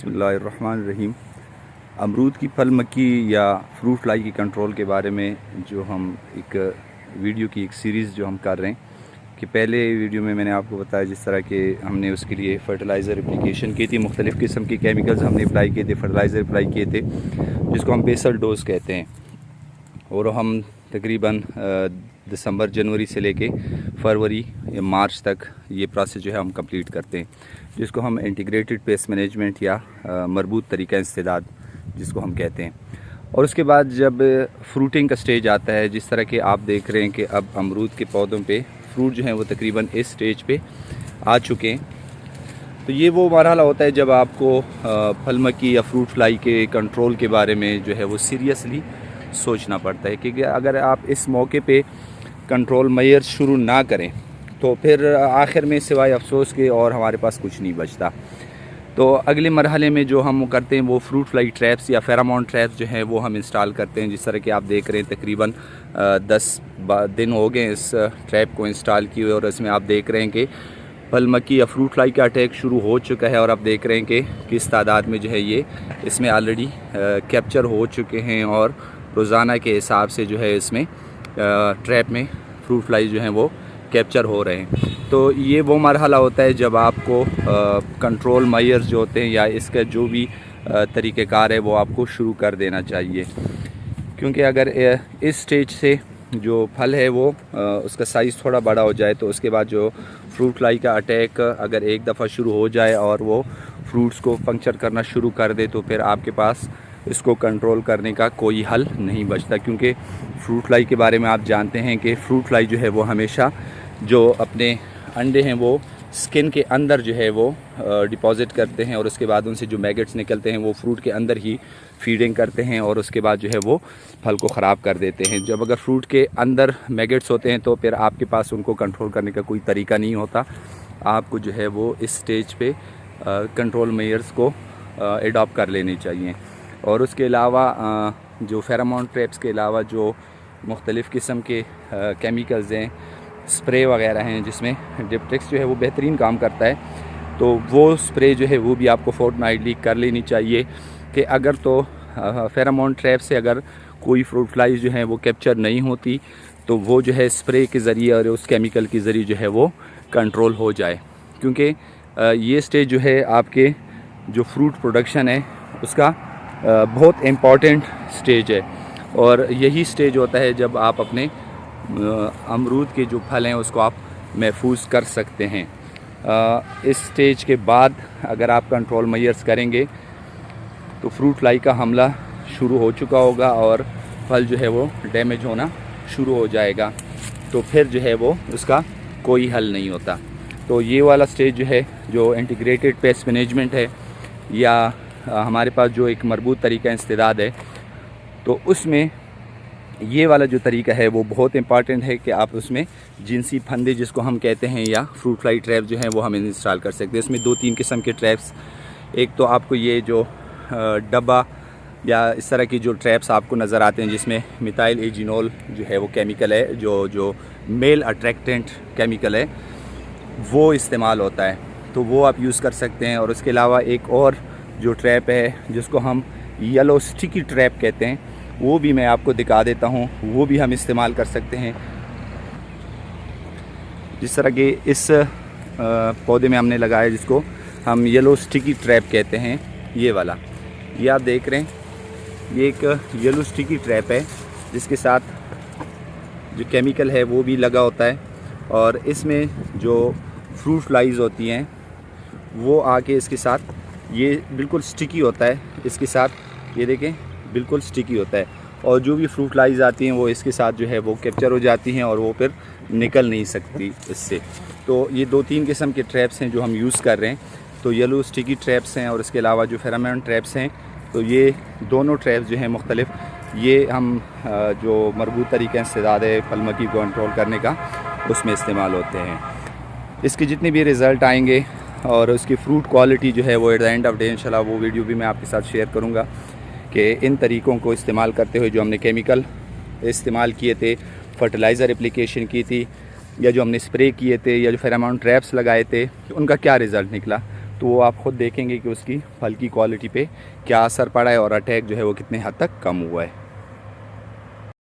बिस्मिल्लाहिर्रहमानिर्रहीम। अमरूद की फल मक्खी या फ्रूट फ्लाई की कंट्रोल के बारे में जो हम एक वीडियो की एक सीरीज़ जो हम कर रहे हैं कि पहले वीडियो में मैंने आपको बताया जिस तरह के हमने उसके लिए फ़र्टिलाइज़र एप्लीकेशन की थी, मुख्तलिफ़ किस्म के केमिकल्स हमने अप्लाई किए थे, फर्टिलाइज़र अप्लाई किए थे जिसको हम बेसल डोज कहते हैं। और हम तकरीबन दिसंबर जनवरी से लेके फरवरी या मार्च तक ये प्रोसेस जो है हम कंप्लीट करते हैं, जिसको हम इंटीग्रेटेड पेस्ट मैनेजमेंट या मरबूत तरीका इंसदाद जिसको हम कहते हैं। और उसके बाद जब फ्रूटिंग का स्टेज आता है, जिस तरह के आप देख रहे हैं कि अब अमरूद के पौधों पे फ्रूट जो हैं वो तकरीबन इस स्टेज पे आ चुके हैं, तो ये वो मरहला होता है जब आपको फल मक्खी या फ्रूट फ्लाई के कंट्रोल के बारे में जो है वो सीरियसली सोचना पड़ता है। क्योंकि अगर आप इस मौके पे कंट्रोल मेजर्स शुरू ना करें तो फिर आखिर में सिवाय अफसोस के और हमारे पास कुछ नहीं बचता। तो अगले मरहले में जो हम करते हैं वो फ्रूट फ्लाई ट्रैप्स या फेरामोन ट्रैप्स जो हैं वो हम इंस्टॉल करते हैं। जिस तरह कि आप देख रहे हैं तकरीबन 10 दिन हो गए इस ट्रैप को इंस्टॉल किए हुए, और इसमें आप देख रहे हैं कि फल मक्खी या फ्रूट फ्लाई का अटैक शुरू हो चुका है। और आप देख रहे हैं कि किस तादाद में जो है ये इसमें ऑलरेडी कैप्चर हो चुके हैं, और रोज़ाना के हिसाब से जो है इसमें ट्रैप में फ्रूट फ्लाई जो हैं वो कैप्चर हो रहे हैं। तो ये वो मरहला होता है जब आपको कंट्रोल मेजर्स जो होते हैं या इसका जो भी तरीक़ेकार है वो आपको शुरू कर देना चाहिए। क्योंकि अगर इस स्टेज से जो फल है वो उसका साइज़ थोड़ा बड़ा हो जाए तो उसके बाद जो फ्रूट फ्लाई का अटैक अगर एक दफ़ा शुरू हो जाए और वो फ्रूट्स को पंक्चर करना शुरू कर दे तो फिर आपके पास इसको कंट्रोल करने का कोई हल नहीं बचता। क्योंकि फ्रूट फ्लाई के बारे में आप जानते हैं कि फ्रूट फ्लाई जो है वो हमेशा जो अपने अंडे हैं वो स्किन के अंदर जो है वो डिपॉज़िट करते हैं, और उसके बाद उनसे जो मैगेट्स निकलते हैं वो फ्रूट के अंदर ही फीडिंग करते हैं, और उसके बाद जो है वो फल को ख़राब कर देते हैं। जब अगर फ्रूट के अंदर मैगेट्स होते हैं तो फिर आपके पास उनको कंट्रोल करने का कोई तरीका नहीं होता। आपको जो है वो इस स्टेज पे कंट्रोल मेजर्स को एडॉप्ट कर लेने चाहिए। और उसके अलावा जो फेरामोन ट्रैप्स के अलावा जो मुख्तलिफ़ किस्म के केमिकल्स हैं, स्प्रे वगैरह हैं, जिसमें डिप्टेक्स जो है वो बेहतरीन काम करता है, तो वो स्प्रे जो है वो भी आपको फोर्टनाइटली कर लेनी चाहिए। कि अगर तो फेरामोन ट्रैप से अगर कोई फ्रूट फ्लाई जो है वो कैप्चर नहीं होती तो वो जो है स्प्रे के ज़रिए और उस केमिकल के ज़रिए जो है वो कंट्रोल हो जाए। क्योंकि ये स्टेज जो है आपके जो फ्रूट प्रोडक्शन है उसका बहुत इम्पॉर्टेंट स्टेज है, और यही स्टेज होता है जब आप अपने अमरूद के जो फल हैं उसको आप महफूज कर सकते हैं। इस स्टेज के बाद अगर आप कंट्रोल मेजर्स करेंगे तो फ्रूट फ्लाई का हमला शुरू हो चुका होगा और फल जो है वो डैमेज होना शुरू हो जाएगा, तो फिर जो है वो उसका कोई हल नहीं होता। तो ये वाला स्टेज जो है जो इंटीग्रेटेड पेस्ट मैनेजमेंट है या हमारे पास जो एक मरबूत तरीका इंसदाद है, तो उसमें ये वाला जो तरीका है वो बहुत इंपॉर्टेंट है कि आप उसमें जिनसी फंदे जिसको हम कहते हैं या फ्रूट फ्लाई ट्रैप जो हैं वो हम इंस्टॉल कर सकते हैं। इसमें 2-3 किस्म के ट्रैप्स, एक तो आपको ये जो डब्बा या इस तरह की जो ट्रैप्स आपको नज़र आते हैं जिसमें मिथाइल एजिनोल जो है वो केमिकल है, जो मेल अट्रैक्टेंट केमिकल है, वो इस्तेमाल होता है, तो वो आप यूज़ कर सकते हैं। और उसके अलावा एक और जो ट्रैप है जिसको हम येलो स्टिकी ट्रैप कहते हैं, वो भी मैं आपको दिखा देता हूँ, वो भी हम इस्तेमाल कर सकते हैं। जिस तरह के इस पौधे में हमने लगाया जिसको हम येलो स्टिकी ट्रैप कहते हैं, ये वाला, ये आप देख रहे हैं, ये एक येलो स्टिकी ट्रैप है जिसके साथ जो केमिकल है वो भी लगा होता है, और इसमें जो फ्रूट फ्लाइज होती हैं वो आके इसके साथ ये बिल्कुल स्टिकी होता है, इसके साथ ये देखें बिल्कुल स्टिकी होता है, और जो भी फ्रूट फ्लाइज आती हैं वो इसके साथ जो है वो कैप्चर हो जाती हैं और वो फिर निकल नहीं सकती इससे। तो ये 2-3 किस्म के ट्रैप्स हैं जो हम यूज़ कर रहे हैं। तो येलो स्टिकी ट्रैप्स हैं और इसके अलावा जो फेरामोन ट्रैप्स हैं, तो ये दोनों ट्रैप्स जो हैं मुख्तलिफ, ये हम जो मरबूत तरीका इंसदाद है फल मक्खी को कंट्रोल करने का उसमें इस्तेमाल होते हैं। इसके जितने भी रिज़ल्ट आएंगे और उसकी फ्रूट क्वालिटी जो है वो at the end of day इंशाल्लाह वो वीडियो भी मैं आपके साथ शेयर करूँगा कि इन तरीक़ों को इस्तेमाल करते हुए जो हमने केमिकल इस्तेमाल किए थे, फर्टिलाइज़र एप्लीकेशन की थी, या जो हमने स्प्रे किए थे, या जो फेरामोन ट्रैप्स लगाए थे, उनका क्या रिज़ल्ट निकला, तो वो आप ख़ुद देखेंगे कि उसकी फल की क्वालिटी पे क्या असर पड़ा है और अटैक जो है वो कितने हद तक कम हुआ है।